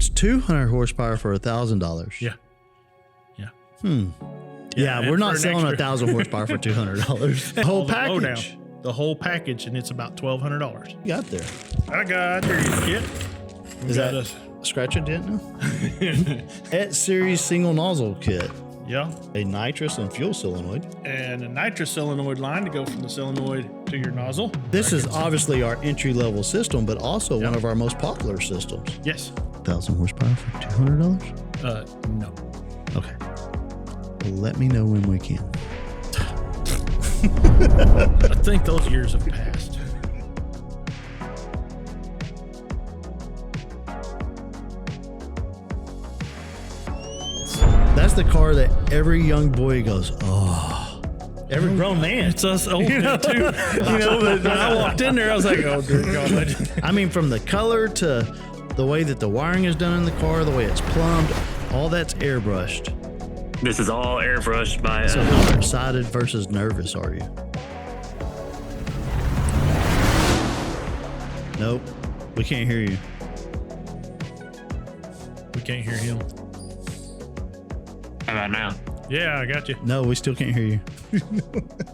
it's 200 horsepower for $1,000. Yeah. Yeah, we're not selling extra. 1,000 horsepower for $200. The whole package. The whole package, and it's about $1,200. You got there. I got there, you kid. Is that a scratch and dent now? Et Series single nozzle kit. Yeah. A nitrous and fuel solenoid. And a nitrous solenoid line to go from the solenoid to your nozzle. This is obviously our entry-level system, but also one of our most popular systems. Yes. 1,000 horsepower for $200? No. Okay. Well, let me know when we can. I think those years have passed. That's the car that every young boy goes, oh. Every grown man. It's us old men too. But when I walked in there, I was like, oh, dear God. I mean, from the color to the way that the wiring is done in the car, the way it's plumbed, all that's airbrushed. This is all airbrushed by So how excited versus nervous are you? Nope. We can't hear you. We can't hear him. How about now? Yeah, I got you. No, we still can't hear you.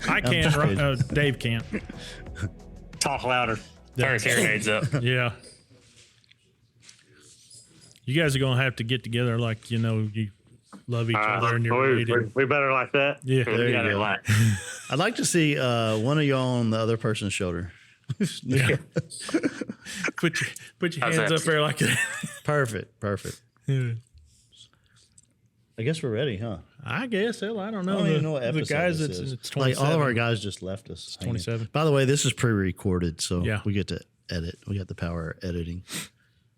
I can't. Dave can't. Talk louder. Turn his hearing aids up. Yeah. You guys are going to have to get together like, you love each other and you're related. We better like that. Yeah. There you go. Like, I'd like to see one of y'all on the other person's shoulder. Yeah. Put your How's hands that? up there like that. Perfect. Yeah. I guess we're ready, huh? I guess. Hell, I don't know. I don't even know what the episode guys, this it's is. 27. Like all of our guys just left us. hanging. 27. By the way, this is pre-recorded, so Yeah. we get to edit. We got the power of editing.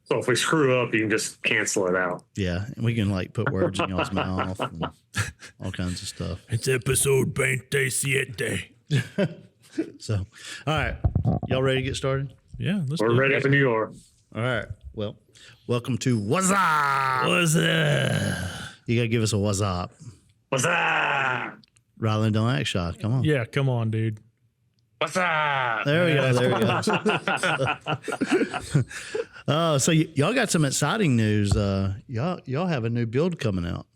So if we screw up, you can just cancel it out. Yeah, and we can like put words in y'all's mouth and all kinds of stuff. It's episode 27. So, all right, y'all ready to get started? Yeah, let's We're do ready it. for New York. All right. Well, welcome to WAZZUP. What's that? You gotta give us a WAZZUP. What's that? Rylan, don't act shy. Come on. Yeah, come on, dude. what's up? There we go. There we go. So y'all got some exciting news. Y'all have a new build coming out.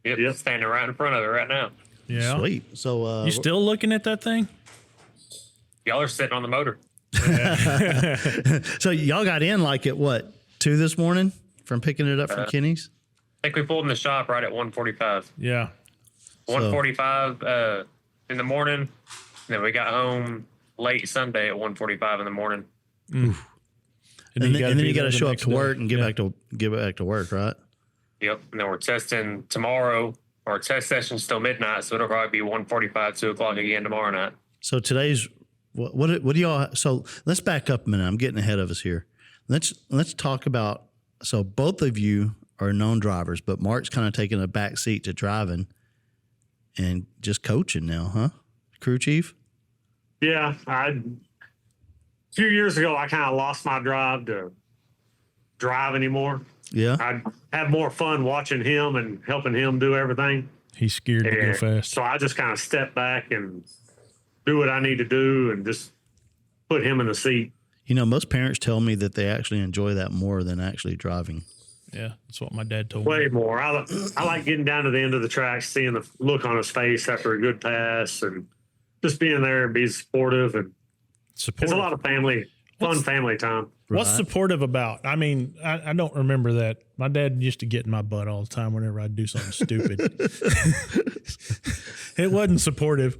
Yep, standing right in front of it right now. Yeah. Sweet. So You still looking at that thing? Y'all are sitting on the motor. so y'all got in like at what 2 this morning from picking it up from Kenny's? I think we pulled in the shop right at 1:45. Yeah. 1:45 in the morning. And then we got home late Sunday at 1:45 in the morning. And then you got be to there show the up next to work day. and get back to work, right? Yep. And then we're testing tomorrow. Our test session's still midnight, so it'll probably be 1:45, 2 o'clock again tomorrow night. So today's what do y'all? So let's back up a minute. I'm getting ahead of us here. Let's talk about. So both of you are known drivers, but Mark's kind of taking a back seat to driving and just coaching now, huh? Crew chief. Yeah, a few years ago, I kind of lost my drive to drive anymore. Yeah. I had more fun watching him and helping him do everything. He's scared to go And fast. so I just kind of step back and do what I need to do and just put him in the seat. Most parents tell me that they actually enjoy that more than actually driving. Yeah, that's what my dad told Way me. more. I like getting down to the end of the track, seeing the look on his face after a good pass, and just being there and being supportive. And it's Supportive. a lot of fun family time. What's Right. supportive about? I mean, I don't remember that. My dad used to get in my butt all the time whenever I'd do something stupid. It wasn't supportive.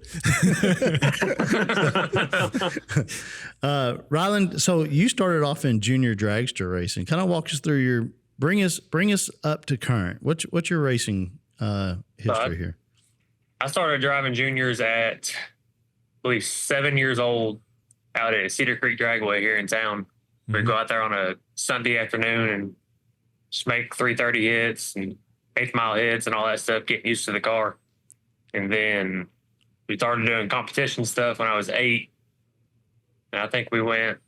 Rylan, so you started off in junior dragster racing. Kind of walk us through bring us up to current. What's your racing history here? I started driving juniors at, I believe, 7 years old out at Cedar Creek Dragway here in town. We'd go out there on a Sunday afternoon and just make 330 hits and 8th mile hits and all that stuff, getting used to the car. And then we started doing competition stuff when I was 8. And I think we went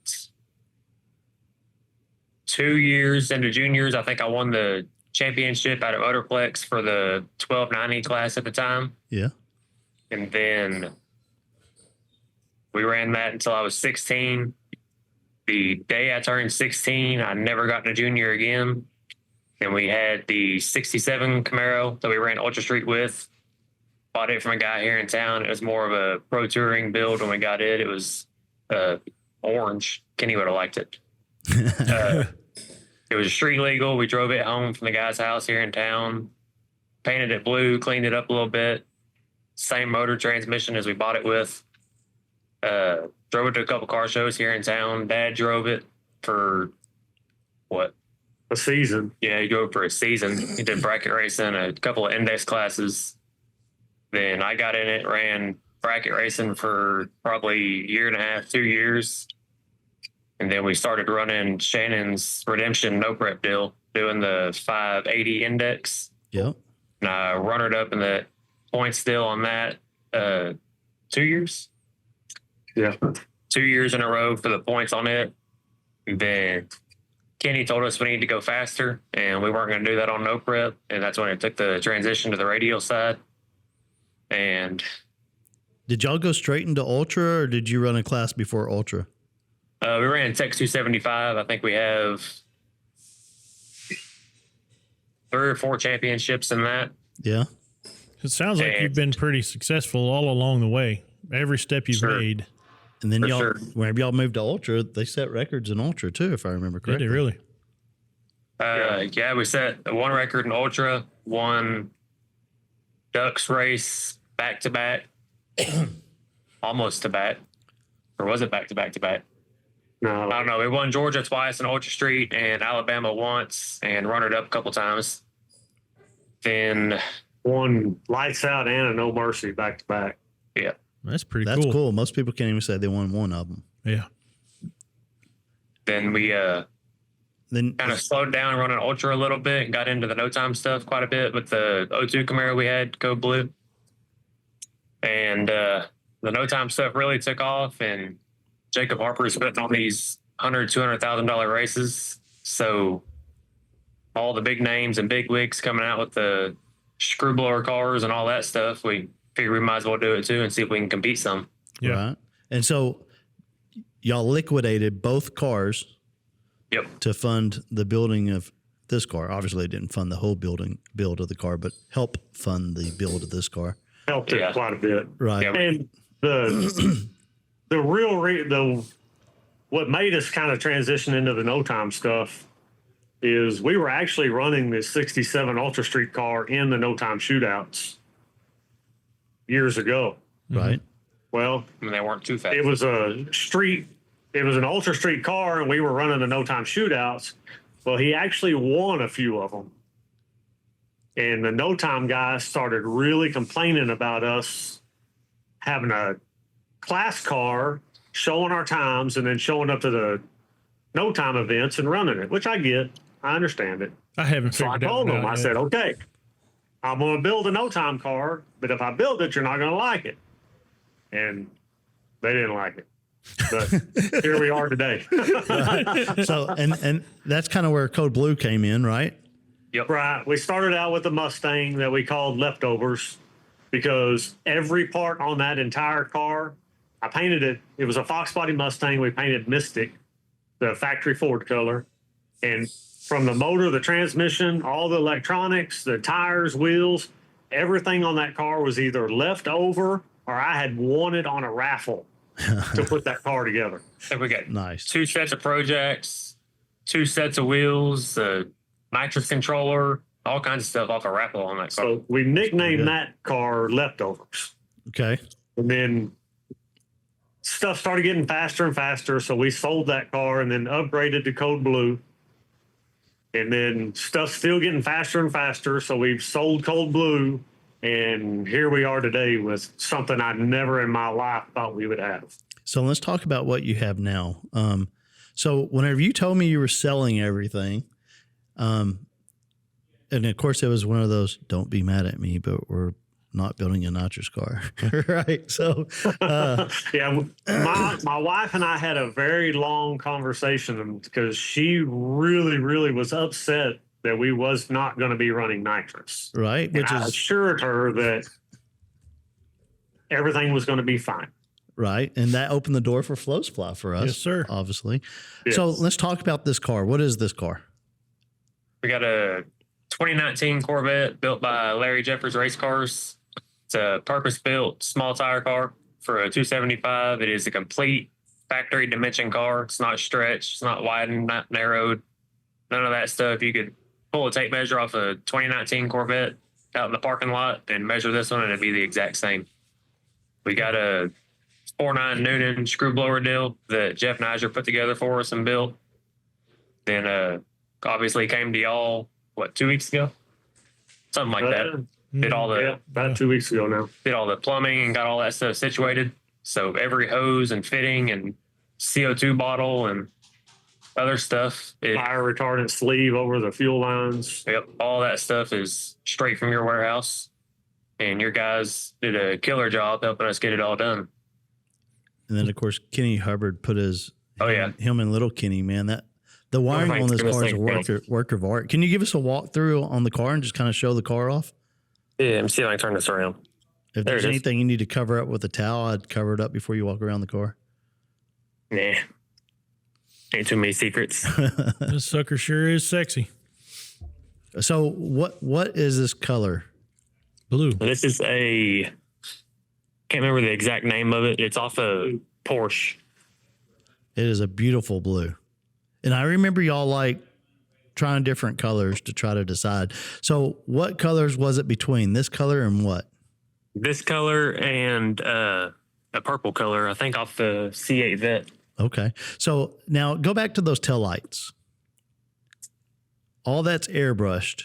2 years into juniors. I think I won the championship out of Motorplex for the 1290 class at the time. Yeah. And then we ran that until I was 16. The day I turned 16, I never got in a junior again. And we had the 67 Camaro that we ran Ultra Street with. Bought it from a guy here in town. It was more of a pro touring build when we got it. It was orange. Kenny would have liked it. It was street legal. We drove it home from the guy's house here in town, painted it blue, cleaned it up a little bit. Same motor transmission as we bought it with. Drove it to a couple car shows here in town. Dad drove it for what? A season. Yeah, he drove for a season. He did bracket racing, a couple of index classes. Then I got in it, ran bracket racing for probably a year and a half, 2 years. And then we started running Shannon's Redemption no prep deal, doing the 580 index. Yep. And I runnered up in the points deal on that 2 years. Yeah. 2 years in a row for the points on it. And then Kenny told us we need to go faster, and we weren't going to do that on no prep. And that's when it took the transition to the radial side. And did y'all go straight into Ultra, or did you run a class before Ultra? we ran Tech 275. I think we have 3 or 4 championships in that. Yeah. It sounds like you've been pretty successful all along the way. Every step you've made. And then For y'all, sure. whenever y'all moved to Ultra, they set records in Ultra too, if I remember Did correctly. they really? Yeah, we set one record in Ultra, one Ducks race back to back, almost to back. Or was it back to back to back? No. I don't know. We won Georgia twice in Ultra Street and Alabama once and run it up a couple times. Then, One lights out and a no mercy back to back. yeah. That's pretty That's cool. cool. Most people can't even say they won one of them. Yeah. Then we Then kind of slowed down running Ultra a little bit and got into the no time stuff quite a bit with the O2 Camaro we had, Code Blue. And the no time stuff really took off, and Jacob Harper's putting on these $100,000-$200,000 races. So all the big names and big wigs coming out with the screw blower cars and all that stuff, we figured we might as well do it too and see if we can compete some. Yeah. right. And so y'all liquidated both cars Yep. to fund the building of this car. Obviously, it didn't fund the whole build of the car, but help fund the build of this car. Helped it Yeah. quite a bit. Right. Yeah. And the real what made us kind of transition into the no time stuff is we were actually running this 67 Ultra Street car in the no time shootouts years ago. Right. Well, I mean, they weren't too fast. it was an Ultra Street car, and we were running the no time shootouts. Well, he actually won a few of them. And the no time guys started really complaining about us having a class car, showing our times, and then showing up to the no time events and running it, which I get. I understand it. I haven't So I figured told it them, out I yet. said, okay, I'm going to build a no time car, but if I build it, you're not going to like it. And they didn't like it. But here we are today. So, and that's kind of where Code Blue came in, right? Right. We started out with a Mustang that we called Leftovers because every part on that entire car, I painted it. It was a Fox body Mustang. We painted Mystic, the factory Ford color. And from the motor, the transmission, all the electronics, the tires, wheels, everything on that car was either left over or I had won it on a raffle to put that car together. And we got Nice. 2 sets of projects, 2 sets of wheels, the Nitrous controller, all kinds of stuff off a raffle on that car. So we nicknamed Yeah. that car Leftovers. Okay. And then stuff started getting faster and faster. So we sold that car and then upgraded to Code Blue. And then stuff's still getting faster and faster. So we've sold Code Blue. And here we are today with something I never in my life thought we would have. So let's talk about what you have now. So whenever you told me you were selling everything, and of course it was one of those, don't be mad at me, but we're not building a Nitrous car. Right. So, Yeah, my wife and I had a very long conversation because she really, really was upset that we was not going to be running Nitrous. right. Which And I is assured her that everything was going to be fine. right. And that opened the door for Flow Supply for us. Yes, sir. Obviously. Yes. So let's talk about this car. What is this car? We got a 2019 Corvette built by Larry Jeffers Race Cars. It's a purpose-built small tire car for a 275. It is a complete factory dimension car. It's not stretched. It's not widened, not narrowed. None of that stuff. You could pull a tape measure off a 2019 Corvette out in the parking lot and measure this one, and it'd be the exact same. We got a 4.9 Newton screw blower deal that Jeff Niger put together for us and built. Then obviously came to y'all, 2 weeks ago? Something like that. Did all the about 2 weeks ago now. Did all the plumbing and got all that stuff situated. So every hose and fitting and CO2 bottle and other stuff. Fire retardant sleeve over the fuel lines. Yep, all that stuff is straight from your warehouse. And your guys did a killer job helping us get it all done. And then of course Kenny Hubbard put his him and little Kenny, man, that the wiring on this car is a work of art. Can you give us a walkthrough on the car and just kind of show the car off? Yeah, let me see if I can turn this around. If there's anything you need to cover up with a towel, I'd cover it up before you walk around the car. Nah. Ain't too many secrets. This sucker sure is sexy. So what is this color? Blue. This is can't remember the exact name of it. It's off a Porsche. It is a beautiful blue. And I remember y'all like trying different colors to try to decide. So what colors was it between this color and what? This color and a purple color, I think off the C8 Vet. Okay. So now go back to those taillights. All that's airbrushed.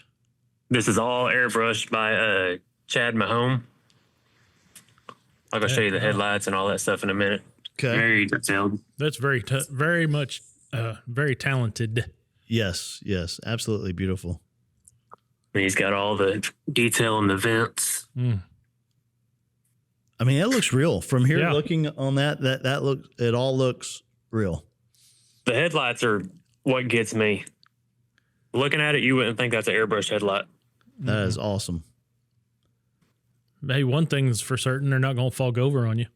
This is all airbrushed by Chad Mahone. I'll go show you the headlights and all that stuff in a minute. Okay. Very detailed. That's very much very talented. Yes, absolutely beautiful. And he's got all the detail in the vents. I mean, it looks real from here. Looking on it all looks real. The headlights are what gets me. Looking at it, you wouldn't think that's an airbrush headlight. That is awesome. Hey, one thing's for certain, they're not going to fog over on you.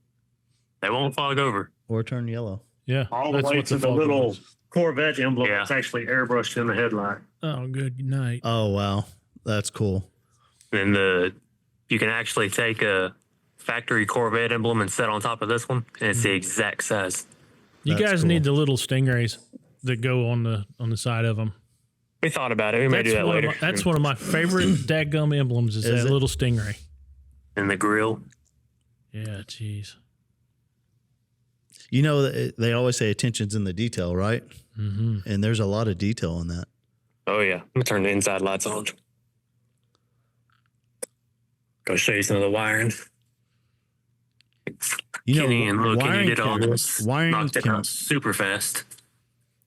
They won't fog over. Or turn yellow. Yeah. All the way to the little Corvette emblem that's actually airbrushed in the headlight. Oh, good night. Oh, wow. That's cool. And you can actually take a factory Corvette emblem and set on top of this one, and it's the exact size. You guys need the little stingrays that go on the side of them. We thought about it. We may do that later. That's one of my favorite dadgum emblems is that little stingray. And the grill. Yeah, jeez. You know, they always say attention's in the detail, right? Mm-hmm. And there's a lot of detail in that. Oh, yeah. I'm going to turn the inside lights on. Go show you some of the wiring. Kenny and little Kenny did all this. Knocked it out super fast.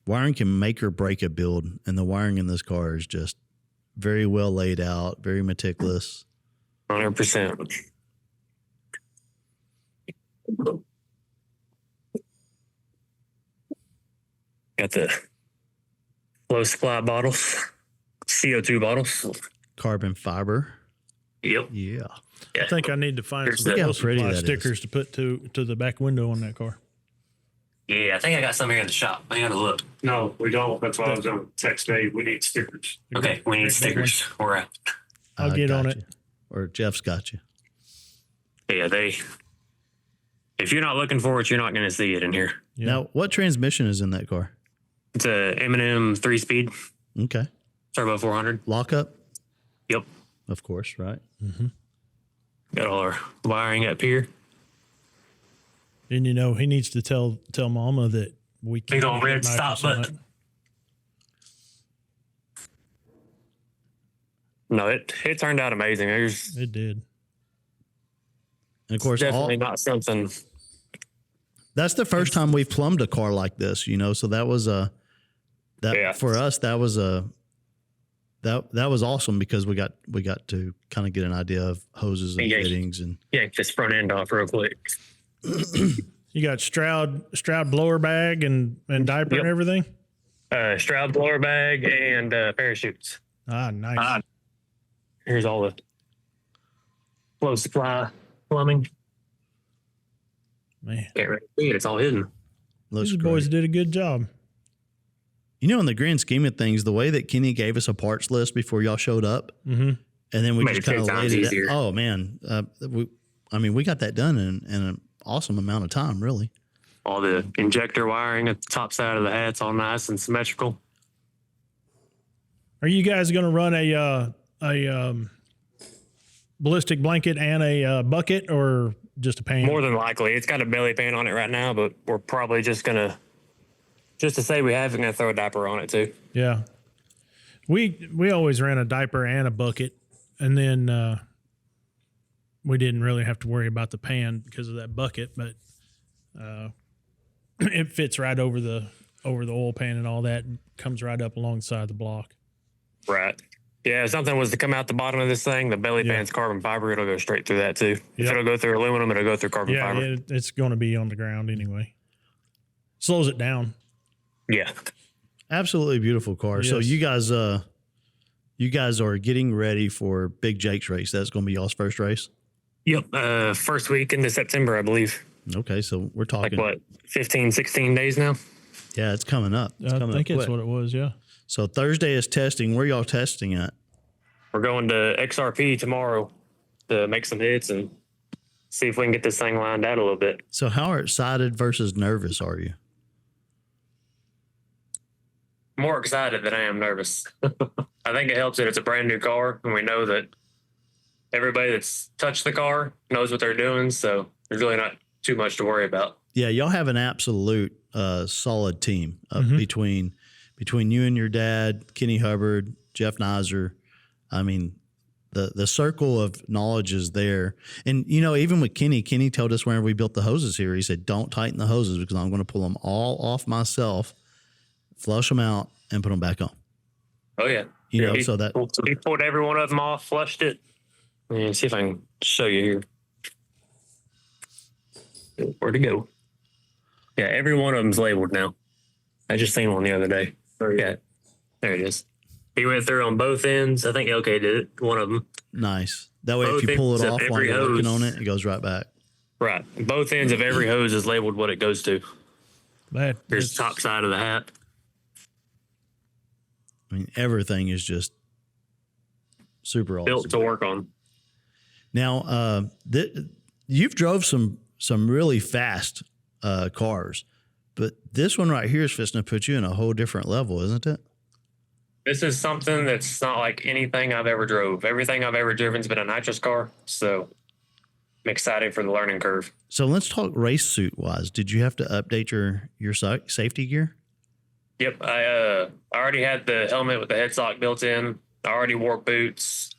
Wiring can make or break a build, and the wiring in this car is just very well laid out, very meticulous. 100%. Got the flow supply bottles, CO2 bottles. Carbon fiber. Yep. Yeah. I think I need to find some how flow pretty supply that stickers to put to the back window on that car. Yeah, I think I got some here in the shop. I gotta look. No, we don't. That's why I was going to text Dave. We need stickers. Okay, we need stickers. We're out. I'll get on it. Or Jeff's got you. Yeah, if you're not looking for it, you're not going to see it in here. Yeah. Now, what transmission is in that car? It's a M&M 3-speed Okay. turbo 400. Lockup? Yep. Of course, right? Mm-hmm. Got all our wiring up here. And he needs to tell Mama that we can't. Big old red stop button. No, it turned out amazing. It did. And of course, Definitely not something. That's the first time we've plumbed a car like this, so that was for us, that was that was awesome because we got to kind of get an idea of hoses and fittings and yank this front end off real quick. You got Stroud blower bag and diaper and everything? Stroud blower bag and parachutes. Ah, nice. Here's all the flow supply plumbing. Man. Can't really see it. It's all hidden. looks These great. boys did a good job. in the grand scheme of things, the way that Kenny gave us a parts list before y'all showed up, and then we Made just it kind of 10 laid times it. easier. Oh man, we got that done in an awesome amount of time, really. All the injector wiring at the top side of the hat's all nice and symmetrical. Are you guys going to run a ballistic blanket and a bucket, or just a pan? More than likely, it's got a belly pan on it right now, but we're probably just to say we have, gonna throw a diaper on it too. Yeah. We always ran a diaper and a bucket, and then we didn't really have to worry about the pan because of that bucket, but it fits right over the oil pan and all that, and comes right up alongside the block. Right. Yeah, if something was to come out the bottom of this thing, the belly pan's carbon fiber, it'll go straight through that too. If it'll go through aluminum, it'll go through carbon fiber. It's going to be on the ground anyway. Slows it down. Yeah. Absolutely beautiful car. Yes. So you guys are getting ready for Big Jake's race. That's going to be y'all's first race. Yep. First week into September, I believe. Okay, so we're talking 15, 16 days now? Yeah, it's coming up. It's I coming think up it's quick. what it was. Yeah. So Thursday is testing. Where y'all testing at? We're going to XRP tomorrow to make some hits and see if we can get this thing lined out a little bit. So how excited versus nervous are you? More excited than I am nervous. I think it helps that it's a brand new car, and we know that everybody that's touched the car knows what they're doing, so there's really not too much to worry about. Yeah, y'all have an absolute solid team between you and your dad, Kenny Hubbard, Jeff Nizer. I mean, the circle of knowledge is there. And, even with Kenny told us whenever we built the hoses here, he said, don't tighten the hoses because I'm going to pull them all off myself, flush them out, and put them back on. Oh, yeah. So that he pulled every one of them off, flushed it. And see if I can show you here. Where'd it go? Yeah, every one of them's labeled now. I just seen one the other day. Yeah, there it is. He went through on both ends. I think LK did it, one of them. nice. That way, Both if you pull it ends of off while every you're working hose. on it, it goes right back. Right. Both ends of every hose is labeled what it goes to. Here's the top side of the hat. I mean, everything is just super awesome. Built to work on. Now, you've drove some really fast cars, but this one right here is fixing to put you in a whole different level, isn't it? This is something that's not like anything I've ever drove. Everything I've ever driven's been a nitrous car, so I'm excited for the learning curve. So let's talk race suit wise. Did you have to update your safety gear? Yep, I already had the helmet with the headstock built in. I already wore boots.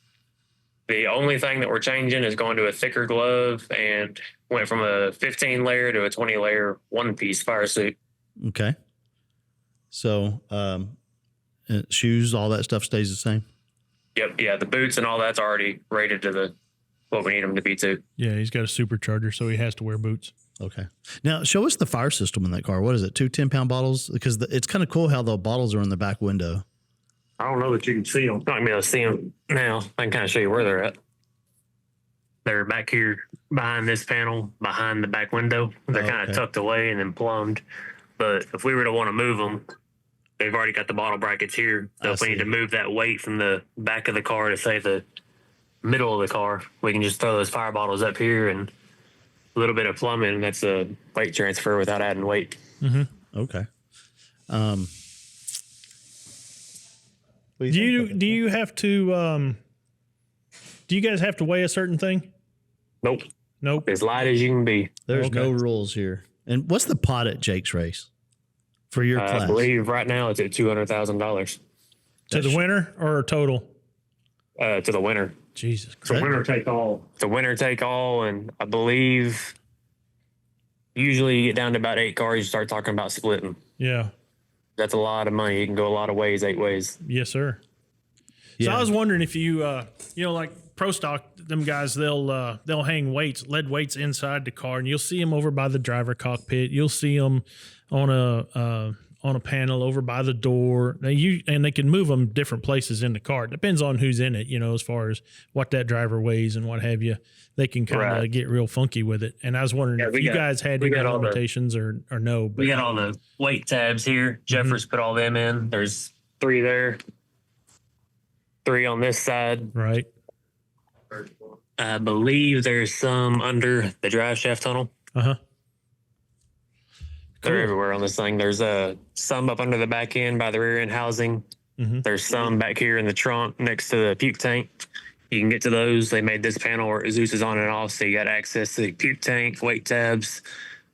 The only thing that we're changing is going to a thicker glove and went from a 15 layer to a 20 layer one piece fire suit. Okay. So shoes, all that stuff stays the same. Yep, yeah, the boots and all that's already rated to what we need them to be to. Yeah, he's got a supercharger, so he has to wear boots. Okay. Now, show us the fire system in that car. What is it? 2 10-pound bottles? Because it's kind of cool how the bottles are in the back window. I don't know that you can see them. Not gonna be able to see them now. I can kind of show you where they're at. They're back here behind this panel, behind the back window. They're kind of tucked away and then plumbed. But if we were to want to move them, they've already got the bottle brackets here. So if we need to move that weight from the back of the car to, say, the middle of the car, we can just throw those fire bottles up here and a little bit of plumbing. That's a weight transfer without adding weight. Mm-hmm. Okay. Do you have to do you guys have to weigh a certain thing? Nope. As light as you can be. There's no rules here. And what's the pot at Jake's race for your class? I believe right now it's at $200,000 To the winner or total? to the winner. Jesus So Christ. winner take all. The winner take all, and I believe usually you get down to about 8 cars, you start talking about splitting. Yeah. That's a lot of money. You can go a lot of ways, 8 ways. Yes, sir. So Yeah. I was wondering if you, like Pro Stock, them guys, they'll hang lead weights inside the car, and you'll see them over by the driver cockpit. You'll see them on on a panel over by the door. And they can move them different places in the car. It depends on who's in it, as far as what that driver weighs and what have you. They can kind of get real funky with it. And I was wondering if you guys had any limitations or no. But we got all the weight tabs here. Jeffers put all them in. There's 3 there, 3 on this side. Right. I believe there's some under the drive shaft tunnel. Uh-huh. They're everywhere on this thing. There's some up under the back end by the rear end housing. There's some back here in the trunk next to the puke tank. You can get to those. They made this panel where Zeus is on and off, so you got access to the puke tank, weight tabs,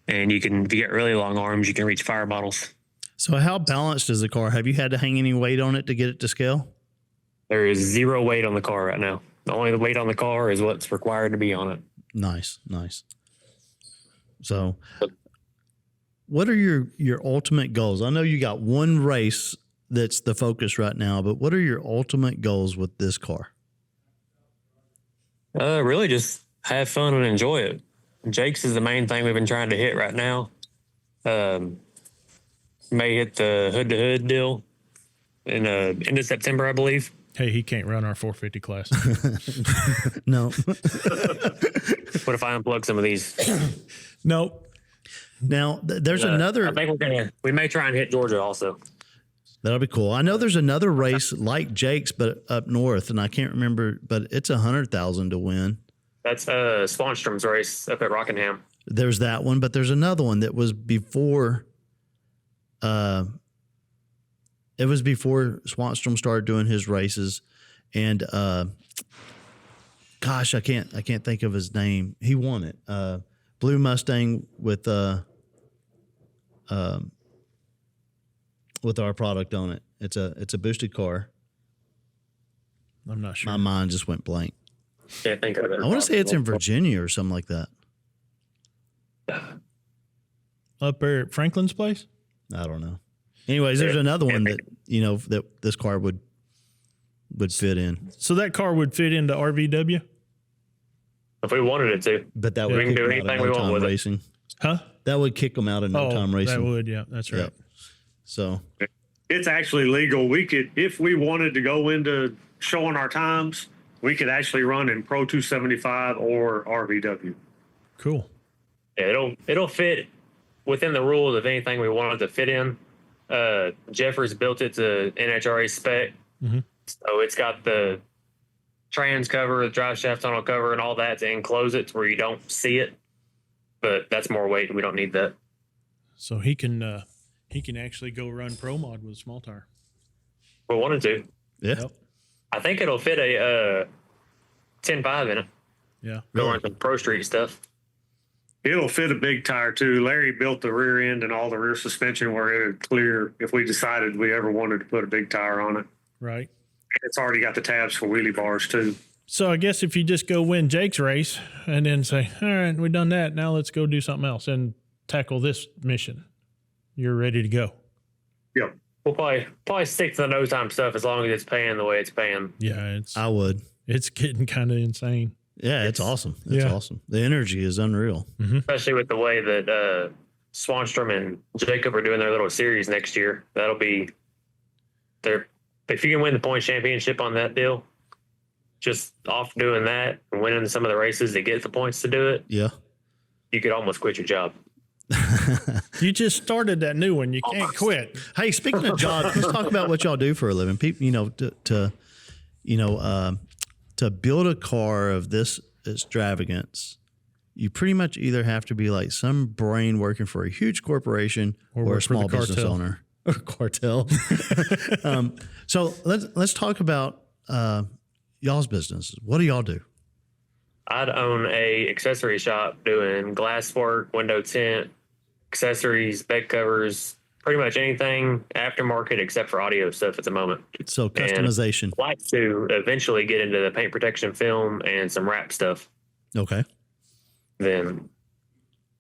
and if you get really long arms, you can reach fire bottles. So how balanced is the car? Have you had to hang any weight on it to get it to scale? There is 0 weight on the car right now. The only weight on the car is what's required to be on it. Nice. So what are your ultimate goals? I know you got one race that's the focus right now, but what are your ultimate goals with this car? Really just have fun and enjoy it. Jake's is the main thing we've been trying to hit right now. May hit the hood-to-hood deal in end of September, I believe. Hey, he can't run our 450 class. No. What if I unplug some of these? Nope. Now, there's another. I think we may try and hit Georgia also. That'll be cool. I know there's another race like Jake's, but up north, and I can't remember, but it's 100,000 to win. That's Swanstrom's race up at Rockingham. There's that one, but there's another one that was before. It was before Swanstrom started doing his races, and gosh, I can't think of his name. He won it. Blue Mustang with our product on it. It's a boosted car. I'm not sure. My mind just went blank. Can't think of it. I want to say it's in Virginia or something like that. Up there at Franklin's place? I don't know. Anyways, there's another one that that this car would fit in. So that car would fit into RVW? If we wanted it to. But that We would can kick do them out anything of we no want time with it. racing. Huh? That would kick them out of no time racing. That would, yeah. That's right. Yep. So It's actually legal. We could, if we wanted to go into showing our times, we could actually run in Pro 275 or RVW. Cool. Yeah, it'll fit within the rules of anything we wanted to fit in. Jeffers built it to NHRA spec. So it's got the trans cover, the drive shaft tunnel cover, and all that to enclose it to where you don't see it. But that's more weight, and we don't need that. So he can actually go run Pro Mod with a small tire. We wanted to. yeah, Yep. I think it'll fit a 10.5 in it. Yeah. Go on some Pro Street stuff. It'll fit a big tire too. Larry built the rear end and all the rear suspension where it would clear if we decided we ever wanted to put a big tire on it. Right. It's already got the tabs for wheelie bars too. So I guess if you just go win Jake's race and then say, all right, we've done that. Now let's go do something else and tackle this mission. You're ready to go. Yep. We'll probably stick to the no time stuff as long as it's paying the way it's paying. Yeah. I would. It's getting kind of insane. Yeah, it's awesome. It's Yeah. awesome. The energy is unreal. Especially with the way that Swanstrom and Jacob are doing their little series next year. That'll be there. If you can win the point championship on that deal, just off doing that and winning some of the races to get the points to do it, Yeah. you could almost quit your job. You just started that new one. You can't quit. Hey, speaking of jobs, let's talk about what y'all do for a living. People, to build a car of this extravagance, you pretty much either have to be like some brain working for a huge corporation or work a for the small business cartel. owner or cartel. So let's talk about y'all's business. What do y'all do? I'd own a accessory shop doing glass work, window tint, accessories, bed covers, pretty much anything aftermarket except for audio stuff at the moment. So customization. I'd like to eventually get into the paint protection film and some wrap stuff. Okay. Then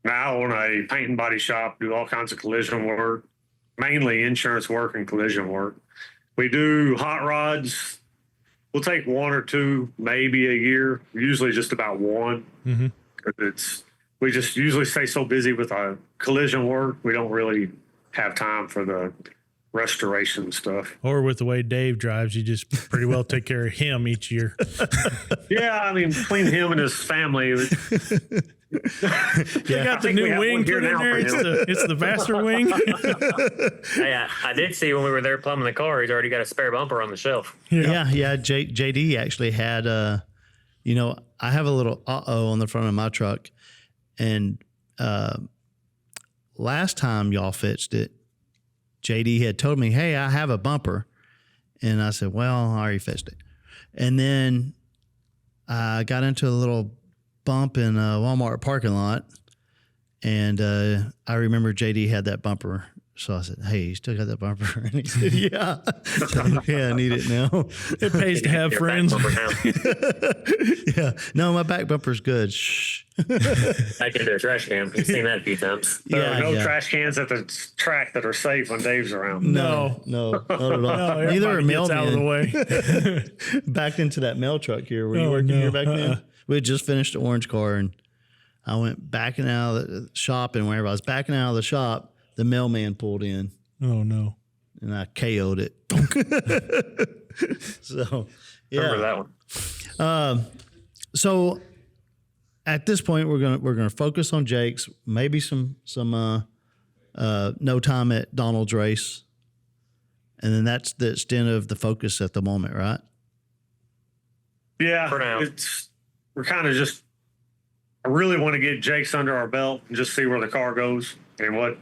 Now I own a paint and body shop, do all kinds of collision work, mainly insurance work and collision work. We do hot rods. We'll take one or two, maybe a year, usually just about one. We just usually stay so busy with our collision work, we don't really have time for the restoration stuff. Or with the way Dave drives, you just pretty well take care of him each year. Yeah, I mean, between him and his family. They got the new wing put in there. It's the Vassar wing. Hey, I did see when we were there plumbing the car, he's already got a spare bumper on the shelf. Yeah. JD actually had, I have a little on the front of my truck. And last time y'all fixed it, JD had told me, hey, I have a bumper. And I said, well, I already fixed it. And then I got into a little bump in a Walmart parking lot. And I remember JD had that bumper. So I said, hey, you still got that bumper? And he said, yeah. So, yeah, I need it now. It pays to have friends. Yeah. No, my back bumper's good. Shh. Back into a trash can. You've seen that a few times. There are no trash cans at the track that are safe when Dave's around. No, not at all. No, Neither are gets out of the mailmen. way. Backed into that mail truck here. Were you working here back then? We had just finished the orange car, and I went backing out of the shop, and whenever I was backing out of the shop, the mailman pulled in. Oh, no. And I KO'd it. So, yeah. Remember that one. So at this point, we're gonna focus on Jake's, maybe some no time at Donald's race, and then that's the extent of the focus at the moment, right? Yeah, For now. we're kind of just. I really want to get Jake's under our belt and just see where the car goes and what.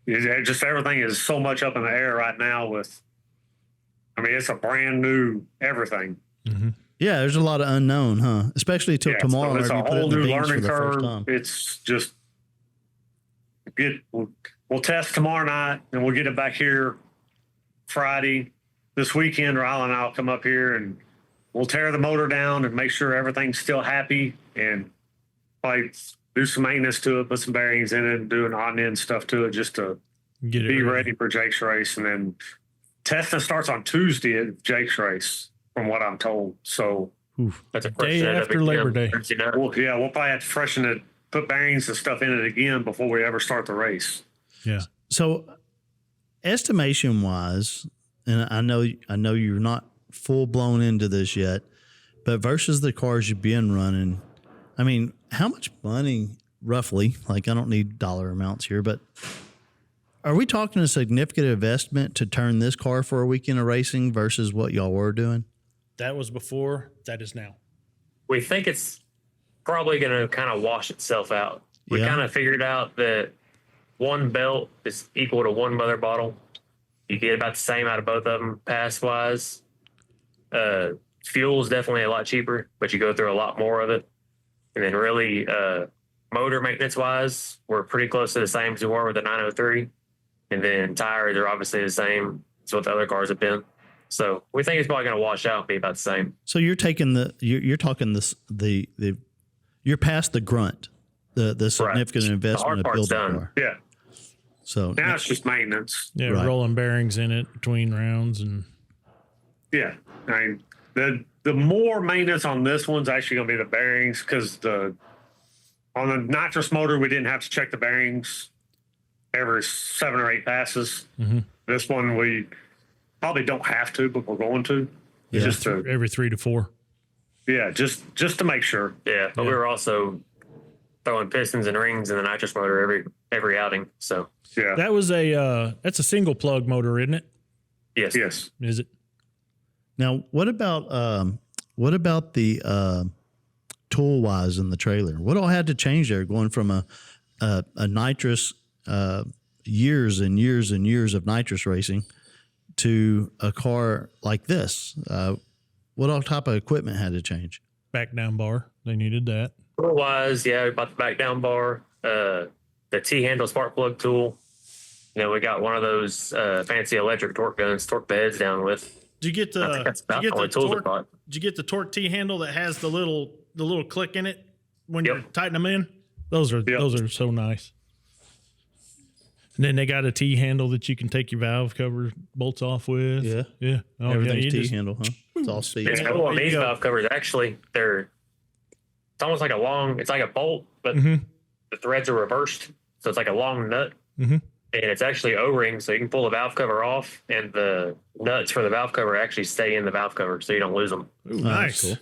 Just everything is so much up in the air right now. It's a brand new everything. Mm-hmm. Yeah, there's a lot of unknown, huh? Especially till tomorrow. So it's a whenever you put it whole in the new beans for learning the first curve. time. It's just we'll test tomorrow night and we'll get it back here Friday. This weekend, Rylan and I'll come up here and we'll tear the motor down and make sure everything's still happy and probably do some maintenance to it, put some bearings in it, and do an on-end stuff to it just to Get it be ready for Jake's race. And then testing starts on Tuesday at Jake's race, from what I'm told. So That's a Day after Labor Day. we'll probably have to freshen it, put bearings and stuff in it again before we ever start the race. Yeah. So, estimation wise, and I know you're not full blown into this yet, but versus the cars you've been running, I mean, how much money roughly? Like, I don't need dollar amounts here, but are we talking a significant investment to turn this car for a weekend of racing versus what y'all were doing? That was before. That is now. We think it's probably going to kind of wash itself out. We Yeah. kind of figured out that one belt is equal to one mother bottle. You get about the same out of both of them pass wise. Fuel is definitely a lot cheaper, but you go through a lot more of it. And then really motor maintenance wise, we're pretty close to the same as we were with the 903. And then tires are obviously the same as what the other cars have been. So we think it's probably going to wash out and be about the same. So you're taking you're talking you're past the grunt, the significant investment of part's building a done. car. Yeah. So Now it's just maintenance. Yeah, Right. rolling bearings in it between rounds and Yeah. I mean, the more maintenance on this one's actually going to be the bearings, because on the nitrous motor, we didn't have to check the bearings every 7 or 8 passes. Mm-hmm. This one, we probably don't have to, but we're going to. Yeah. Just to, every 3 to 4. just to make sure. Yeah, but we were also throwing pistons and rings in the nitrous motor every outing. So Yeah. That was that's a single plug motor, isn't it? yes, Yes. Is it? now, what about the tool wise in the trailer? What all had to change there, going from a nitrous years and years and years of nitrous racing to a car like this? What all type of equipment had to change? Back down bar. They needed that. tool wise, yeah, we bought the back down bar, the T-handle spark plug tool. We got one of those fancy electric torque guns, torque the heads down with. Did you get I think that's about did you the get only the tools we torque? bought. Did you get the torque T handle that has the little click in it when you Yep. tighten them in? Those are so nice. And then they got a T handle that you can take your valve cover bolts off with. Yeah. Yeah. Oh, Everything's you T just- handle, huh? It's all speed. It's cool on There you these go. valve covers. Actually, it's almost like it's like a bolt, but Mhm. the threads are reversed. So it's like a long nut. Mhm. and it's actually O-ring, so you can pull the valve cover off, and the nuts for the valve cover actually stay in the valve cover, so you don't lose them. Ooh, Oh, nice. that's cool.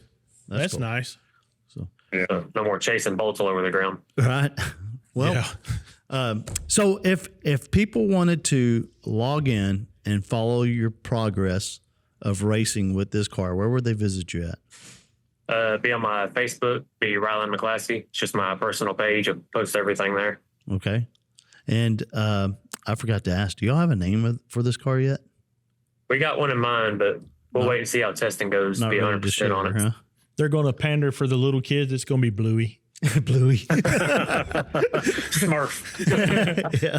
That's cool. nice. So no more chasing bolts all over the ground. Right. Well, so if people wanted to log in and follow your progress of racing with this car, where would they visit you at? Be on my Facebook, be Rylan McClaskey. It's just my personal page. I post everything there. Okay. And I forgot to ask, do y'all have a name for this car yet? We got one in mind, but we'll wait and see how testing goes to Not be ready 100% to share, on it. huh? They're going to pander for the little kids. It's going to be Bluey. Bluey. Smurf. Yeah.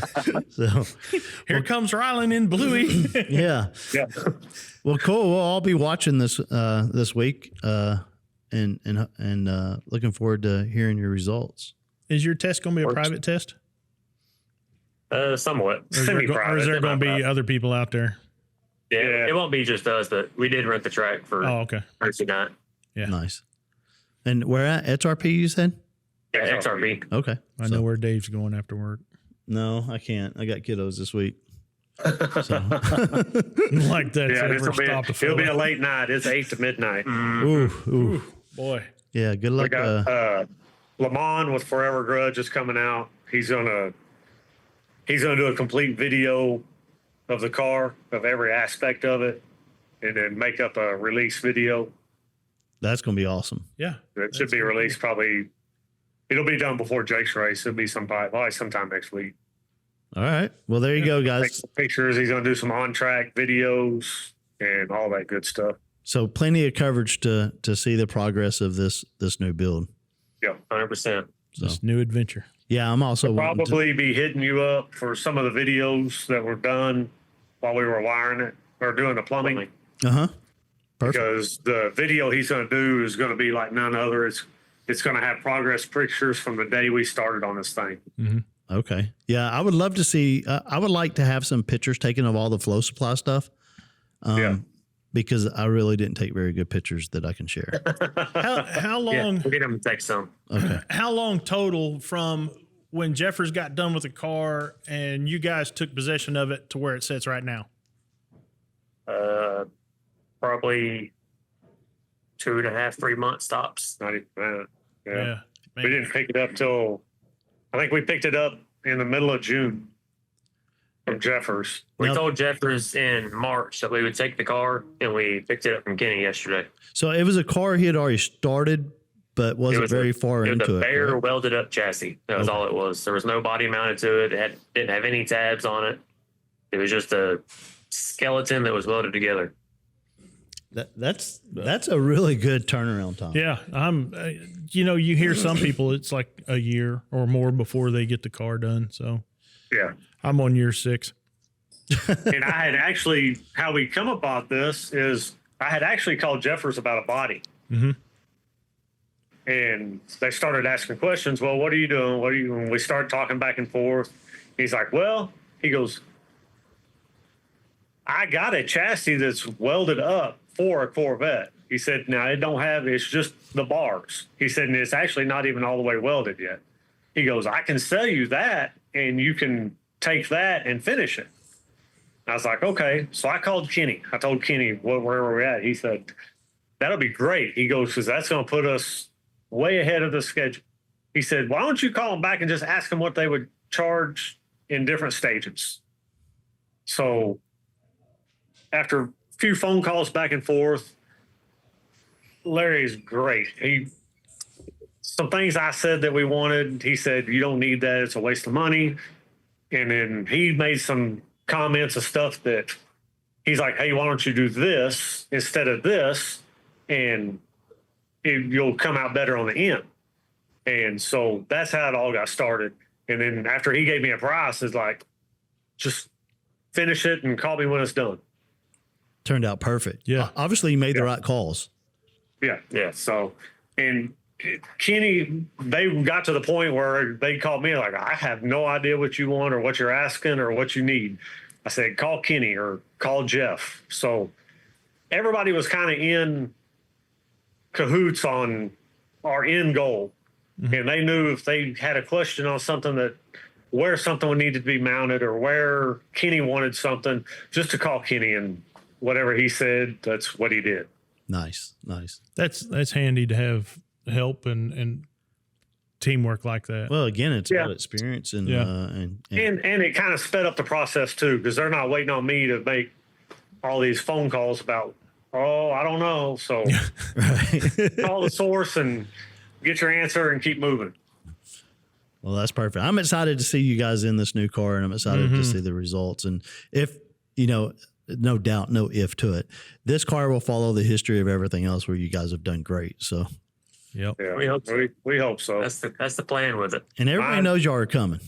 So, Here comes Rylan in Bluey. yeah. Yeah. Well, cool. Well, I'll be watching this this week, and looking forward to hearing your results. Is your test going to be a Works. private test? Somewhat. Or is Semi-private. there going to be Semi-private. other people out there? Yeah, it won't be just us, but we did rent the track for Oh, okay. Thursday night. Yeah. Nice. And where at? XRP, you said? Yeah, XRP. Okay. I know where Dave's going after work. No, I can't. I got kiddos this week. So. Like that. Yeah, it'll be a fella. late night. It's 8 to midnight. Ooh, ooh. Boy. Yeah, good We luck. got Lamont with Forever Grudge is coming out. He's gonna do a complete video of the car, of every aspect of it, and then make up a release video. That's going to be awesome. Yeah. It should be released probably. It'll be done before Jake's race. It'll be sometime next week. All right. Well, there you go, Take guys. some pictures. He's gonna do some on-track videos and all that good stuff. So plenty of coverage to see the progress of this new build. Yeah, 100%. So This new adventure. yeah, I'm also wanting to- probably be hitting you up for some of the videos that were done while we were wiring it or doing the plumbing. Uh-huh. Perfect. Because the video he's going to do is going to be like none other. It's going to have progress pictures from the day we started on this thing. Okay. Yeah, I would love to see. I would like to have some pictures taken of all the flow supply stuff. Yeah. Because I really didn't take very good pictures that I can share. How Yeah, long? we'll get him to take some. Okay. How long total from when Jeffers got done with the car and you guys took possession of it to where it sits right now? Probably 2.5, 3 months tops. Not even that. Yeah. We Man. didn't pick it up till, I think we picked it up in the middle of June from Jeffers. We Now- told Jeffers in March that we would take the car, and we picked it up from Kenny yesterday. So it was a car he had already started, but wasn't very far It was into a it. bare correct? welded up chassis. That was all it was. There was no body mounted to it. It didn't have any tabs on it. It was just a skeleton that was welded together. That's a really good turnaround time. Yeah, you hear some people it's like a year or more before they get the car done. So Yeah. I'm on year 6. And I had actually, how we come about this is I had actually called Jeffers about a body. Mhm. And they started asking questions. Well, what are you doing? What are you? And we started talking back and forth. He's like, well, he goes, I got a chassis that's welded up for a Corvette. He said, now it don't have, it's just the bars. He said, and it's actually not even all the way welded yet. He goes, I can sell you that and you can take that and finish it. I was like, okay. So I called Kenny. I told Kenny where we're at. He said, that'll be great. He goes, because that's going to put us way ahead of the schedule. He said, why don't you call them back and just ask them what they would charge in different stages? So after a few phone calls back and forth, Larry's great. Some things I said that we wanted, he said, you don't need that. It's a waste of money. And then he made some comments of stuff that he's like, hey, why don't you do this instead of this? And you'll come out better on the end. And so that's how it all got started. And then after he gave me a price, it's like, just finish it and call me when it's done. Turned out perfect. Yeah. Obviously, you made the right calls. Yeah. Yeah. So, and Kenny, they got to the point where they called me like, I have no idea what you want or what you're asking or what you need. I said, call Kenny or call Jeff. So everybody was kind of in cahoots on our end goal. Mm-hmm. And they knew if they had a question on something that where something needed to be mounted or where Kenny wanted something, just to call Kenny, and whatever he said, that's what he did. Nice. That's handy to have help and teamwork like that. Well, again, it's about experience and And it kind of sped up the process too, because they're not waiting on me to make all these phone calls about, I don't know. So call the source and get your answer and keep moving. Well, that's perfect. I'm excited to see you guys in this new car, and I'm excited to see the results. And if, no doubt, no if to it, this car will follow the history of everything else where you guys have done great. So, yep. Yeah, We hope so. we hope so. That's the plan with it. and everybody knows y'all are coming.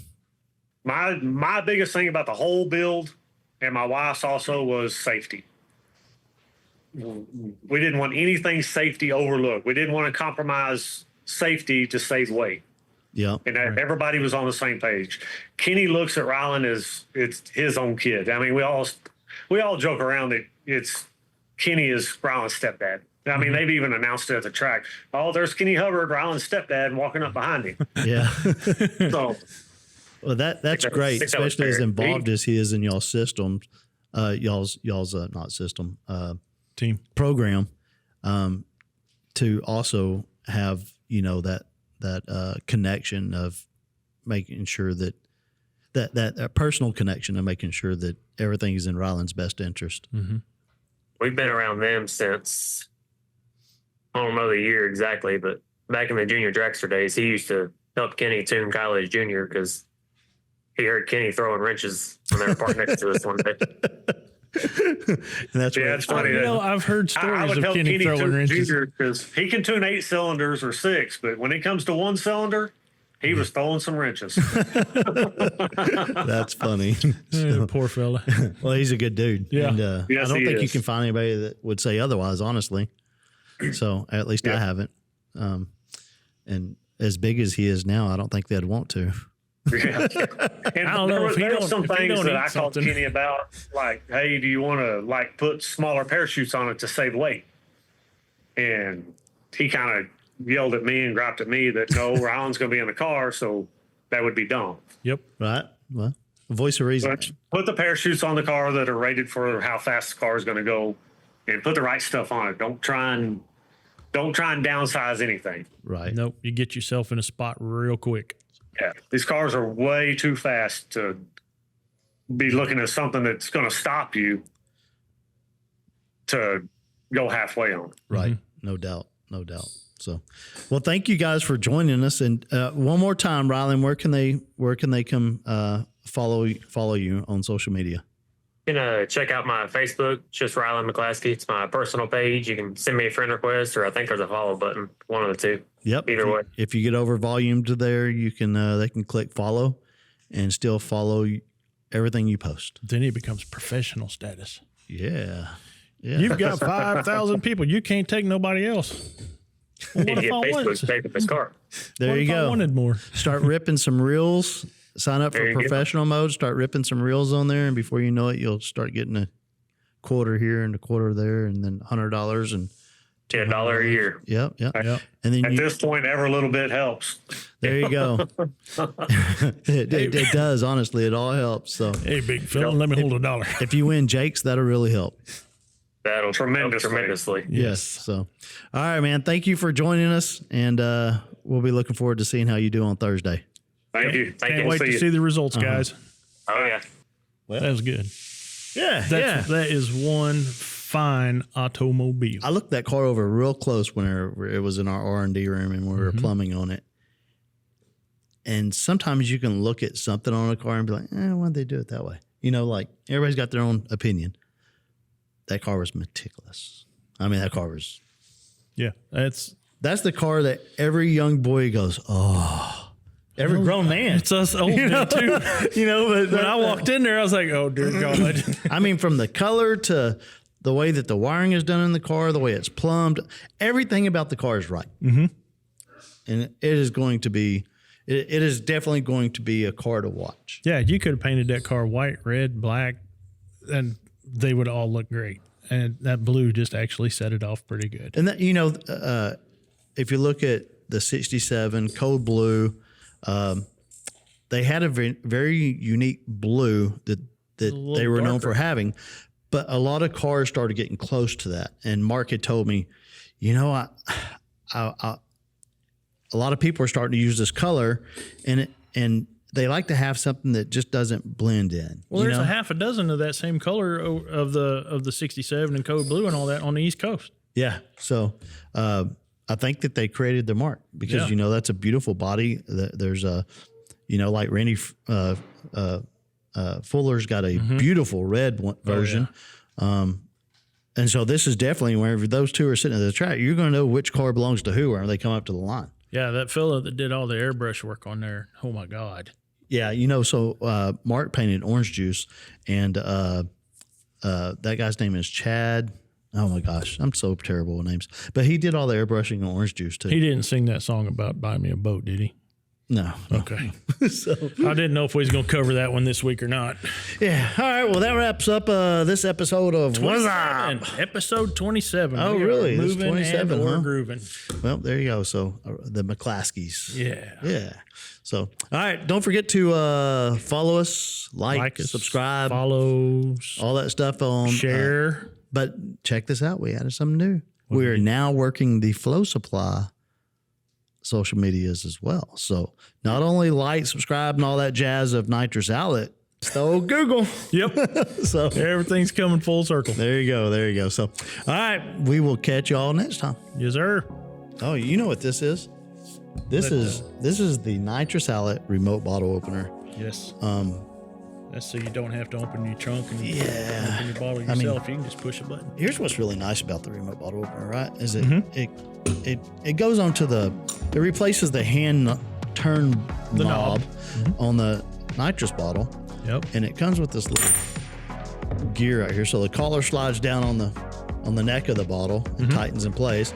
My biggest thing about the whole build, and my wife's also, was safety. We didn't want anything safety overlooked. We didn't want to compromise safety to save weight. Yeah. And everybody was on the same page. Kenny looks at Rylan as it's his own kid. I mean, we all joke around that Kenny is Rylan's stepdad. I mean, they've even announced it at the track. Oh, there's Kenny Hubbard, Rylan's stepdad, walking up behind him. Yeah. So, Well, that's great, especially as involved as he is in y'all's system, y'all's not system, Team program, to also have, that connection of making sure that personal connection of making sure that everything is in Rylan's best interest. Mm-hmm. We've been around them since, I don't know the year exactly, but back in the junior dragster days, he used to help Kenny tune Kyle Jr. because he heard Kenny throwing wrenches when they were parked next to us one day. And that's yeah, right. it's funny. I've heard I stories would of help Kenny throwing tune wrenches. Junior because he can tune 8 cylinders or 6, but when it comes to 1 cylinder, he was throwing some wrenches. That's funny. Poor fella. Well, he's a good dude. Yeah. And, Yes, I don't he think you is. can find anybody that would say otherwise, honestly. So at least I haven't. And as big as he is now, I don't think they'd want to. Yeah. And I don't know if he there were don't- some if he things don't that eat I called something. Kenny about, like, hey, do you want to put smaller parachutes on it to save weight? And he kind of yelled at me and griped at me that no, Rylan's going to be in the car, so that would be dumb. Yep. Right? Well, voice of reason. But put the parachutes on the car that are rated for how fast the car is going to go, and put the right stuff on it. Don't try and downsize anything. Right. Nope. You get yourself in a spot real quick. Yeah, these cars are way too fast to be looking at something that's going to stop you to go halfway on. Right. No doubt. No doubt. So, well, thank you guys for joining us. And one more time, Rylan, where can they come follow you on social media? You can check out my Facebook, just Rylan McClaskey. It's my personal page. You can send me a friend request, or I think there's a follow button, one of the two. Yep. Either way. If you get over volume to there, you can they can click follow and still follow everything you post. Then it becomes professional status. Yeah. Yeah. You've got 5,000 people. You can't take nobody else. Well, You what can if get I Facebook wanted? to take up his car. There what you if I go. wanted more. Start ripping some reels. Sign up There for you go. professional mode. Start ripping some reels on there, and before you know it, you'll start getting a quarter here and a quarter there, and then $100 and Yeah, $1 a year. Yep. Yep. And then At this point, every little bit helps. there you go. it does, honestly. It all helps. So Hey, big fella, let me hold $1. if you win Jake's, that'll really help. That'll help Tremendously. tremendously. Yes. So, all right, man. Thank you for joining us, and we'll be looking forward to seeing how you do on Thursday. Thank you. Thank Can't you. wait to see the results, guys. Oh, yeah. That was good. Yeah. That is one fine automobile. I looked that car over real close whenever it was in our R&D room and we were plumbing on it. And sometimes you can look at something on a car and be like, why'd they do it that way? Like everybody's got their own opinion. That car was meticulous. I mean, that car was. Yeah, That's the car that every young boy goes, oh. Every grown man. it's us old men too. But When I walked in there, I was like, "Oh dear God!" I mean, from the color to the way that the wiring is done in the car, the way it's plumbed, everything about the car is right. Mm-hmm. And it is going to be, it is definitely going to be a car to watch. Yeah, you could have painted that car white, red, black, and they would all look great. And that blue just actually set it off pretty good. And that, if you look at the 67 Code Blue, they had a very, very unique blue that little they were known darker. for having, but a lot of cars started getting close to that. And Mark had told me, you know, a lot of people are starting to use this color, and they like to have something that just doesn't blend in. Well, you there's know? a half a dozen of that same color of the 67 and code blue and all that on the East Coast. Yeah. So I think that they created the mark because, Yeah. you know, that's a beautiful body. There's a, you know, like Randy Fuller's got a beautiful red version. And so this is definitely whenever those two are sitting at the track, you're going to know which car belongs to who when they come up to the line. Yeah, that fella that did all the airbrush work on there. Oh my God. Yeah, you know, so Mark painted Orange Juice, and that guy's name is Chad. Oh my gosh, I'm so terrible with names. But he did all the airbrushing on Orange Juice too. He didn't sing that song about buy me a boat, did he? No. Okay. So I didn't know if we was going to cover that one this week or not. yeah. All right. Well, that wraps up this episode of WAZZUP. Episode 27. Oh, We are really? This is moving 27, and huh? we're grooving. Well, there you go. So the McClaskeys. Yeah. Yeah. So, all right. Don't forget to follow us, like us, subscribe, follow, all that stuff on share. but check this out. We added something new. We are now working the Flow Supply social medias as well. So not only like, subscribe, and all that jazz of Nitrous Outlet, so Google. Yep. So Everything's coming full circle. there you go. There you go. So, all right. We will catch y'all next time. Yes, sir. Oh, you know what this is? This is the Nitrous Outlet remote bottle opener. Yes. That's so you don't have to open your trunk and Yeah. open your bottle I mean- yourself. You can just push a button. Here's what's really nice about the remote bottle opener, right? Is it goes onto it replaces the hand turn The knob knob. on the nitrous bottle, Yep. and it comes with this little gear right here. So the collar slides down on the neck of the bottle and tightens in place.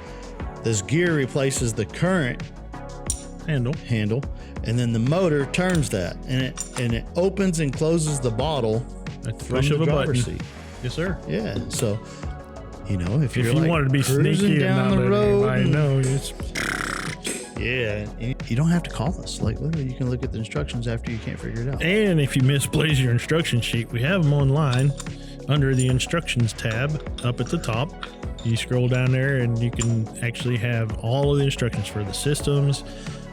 This gear replaces the current Handle. handle, and then the motor turns that, and it opens and closes the bottle At the from push the of a driver's button. seat. Yes, sir. Yeah, so you know if you're If you like wanted to be cruising sneaky and down not the let road, anybody and- know, it's yeah, you don't have to call us. Like literally, you can look at the instructions after you can't figure it out. And if you misplace your instruction sheet, we have them online under the instructions tab up at the top. You scroll down there and you can actually have all of the instructions for the systems,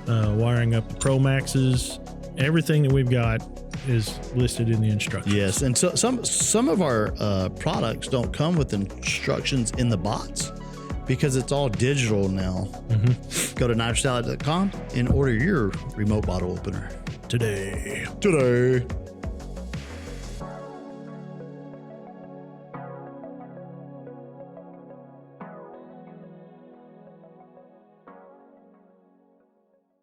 wiring up the Pro Maxes. Everything that we've got is listed in the instructions. Yes, and so some of our products don't come with instructions in the box because it's all digital now. Go to nitrousalad.com and order your remote bottle opener Today. today.